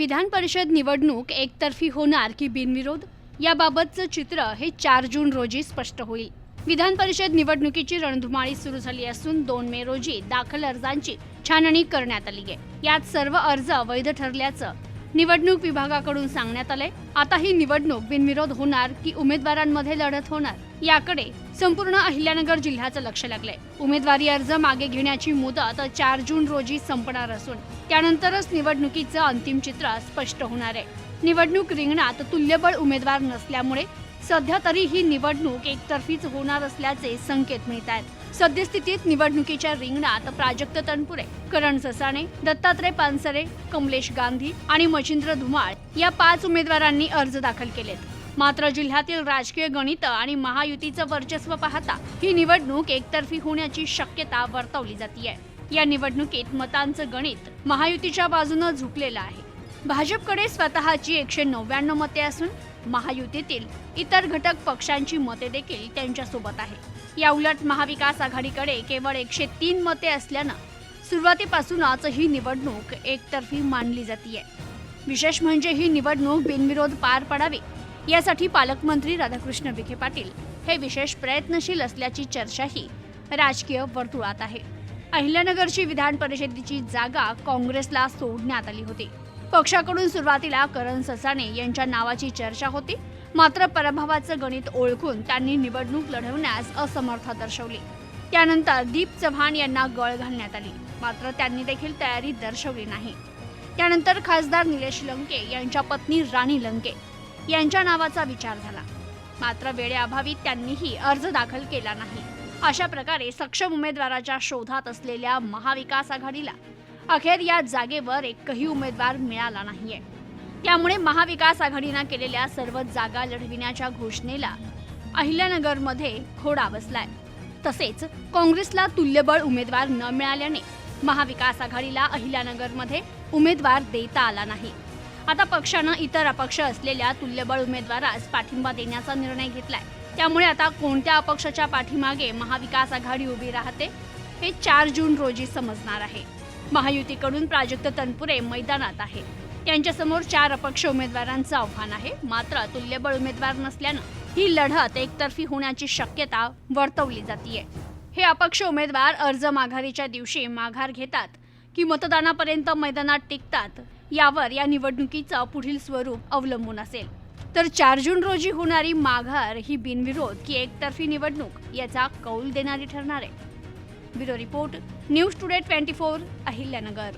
विधान परिषद निवडणूक एकतर्फी होणार की बिनविरोध याबाबतचं चित्र हे 4 जून रोजी स्पष्ट होईल। विधान परिषद निवडणुकीची रणधुमाळी सुरू झाली असून 2 मे रोजी दाखल अर्जांची छाननी करण्यात आली आहे। यात सर्व अर्ज वैध ठरल्याचं निवडणूक विभागाकडून सांगण्यात आले। आता ही निवडणूक बिनविरोध होणार की उमेदवारांमध्ये लढत होणार याकडे संपूर्ण अहिल्यानगर जिल्ह्याचं लक्ष लागलंय। उमेदवारी अर्ज मागे घेण्याची मुदत 4 जून रोजी संपणार असून त्यानंतरच निवडणुकीचं अंतिम चित्र स्पष्ट होणार आहे। निवडणूक रिंगणात तुल्यबळ उमेदवार नसल्यामुळे सध्या तरी ही निवडणूक एकतर्फीच होणार असल्याचे संकेत मिळत आहेत। सद्यस्थितीत निवडणुकीच्या रिंगणात प्राजक्त तनपुरे, करण ससाणे, दत्तात्रय पानसरे, कमलेश गांधी आणि मच्छिंद्र धुमाळ या 5 उमेदवारांनी अर्ज दाखल केलेत। मात्र जिल्ह्यातील राजकीय गणित आणि महायुतीचं वर्चस्व पाहता ही निवडणूक एकतर्फी होण्याची शक्यता वर्तवली जाते। या निवडणुकीत मतांचं गणित महायुतीच्या बाजूने झुकलेलं आहे। भाजपकडे स्वतःची 199 मते असून महायुतीतील इतर घटक पक्षांची मते देखील त्यांच्या सोबत आहे। या उलट महाविकास आघाडीकडे केवळ 103 मते असल्यानं सुरुवातीपासूनच ही निवडणूक एकतर्फी मानली जाते। विशेष म्हणजे ही निवडणूक बिनविरोध पार पडावी यासाठी पालकमंत्री राधाकृष्ण विखे पाटील हे विशेष प्रयत्नशील असल्याची चर्चाही राजकीय वर्तुळात आहे। अहिल्यानगरची विधान परिषदेची जागा काँग्रेसला सोडण्यात आली होती। पक्षाकडून सुरुवातीला करण ससाणे यांच्या नावाची चर्चा होती, मात्र पराभवाचं गणित ओळखून त्यांनी निवडणूक लढवण्यास असमर्थ दर्शवली। त्यानंतर दीप चव्हाण यांना गळ घालण्यात आली, मात्र त्यांनी देखील तयारी दर्शवली नाही। त्यानंतर खासदार निलेश लंके यांच्या पत्नी राणी लंके यांच्या नावाचा विचार झाला, मात्र वेळेअभावी त्यांनीही अर्ज दाखल केला नाही। अशा प्रकारे सक्षम उमेदवाराच्या शोधात असलेल्या महाविकास आघाडीला अखेर या जागेवर एकही उमेदवार मिळाला नाहीये। त्यामुळे महाविकास आघाडीने केलेल्या सर्व जागा लढविण्याच्या घोषणेला अहिल्यानगरमध्ये खोडा बसलाय। तसेच काँग्रेसला तुल्यबळ उमेदवार न मिळाल्याने महाविकास आघाडीला अहिल्यानगरमध्ये उमेदवार देता आला नाही। आता पक्षानं इतर अपक्ष असलेल्या तुल्यबळ उमेदवारास पाठिंबा देण्याचा निर्णय घेतलाय। त्यामुळे आता कोणत्या अपक्षाच्या पाठीमागे महाविकास आघाडी उभी राहते हे 4 जून रोजी समजणार आहे। महायुतीकडून प्राजक्त तनपुरे मैदानात आहे। त्यांच्यासमोर 4 अपक्ष उमेदवारांचं आव्हान आहे, मात्र तुल्यबळ उमेदवार नसल्यानं ही लढत एकतर्फी होण्याची शक्यता वर्तवली जाते। हे अपक्ष उमेदवार अर्ज माघारीच्या दिवशी माघार घेतात की मतदानापर्यंत मैदानात टिकतात यावर या निवडणुकीचं पुढील स्वरूप अवलंबून असेल। तर 4 जून रोजी होणारी माघार ही बिनविरोध की एकतर्फी निवडणूक याचा कौल देणारी ठरणार आहे। Bureau report, news today 24, Ahilyanagar.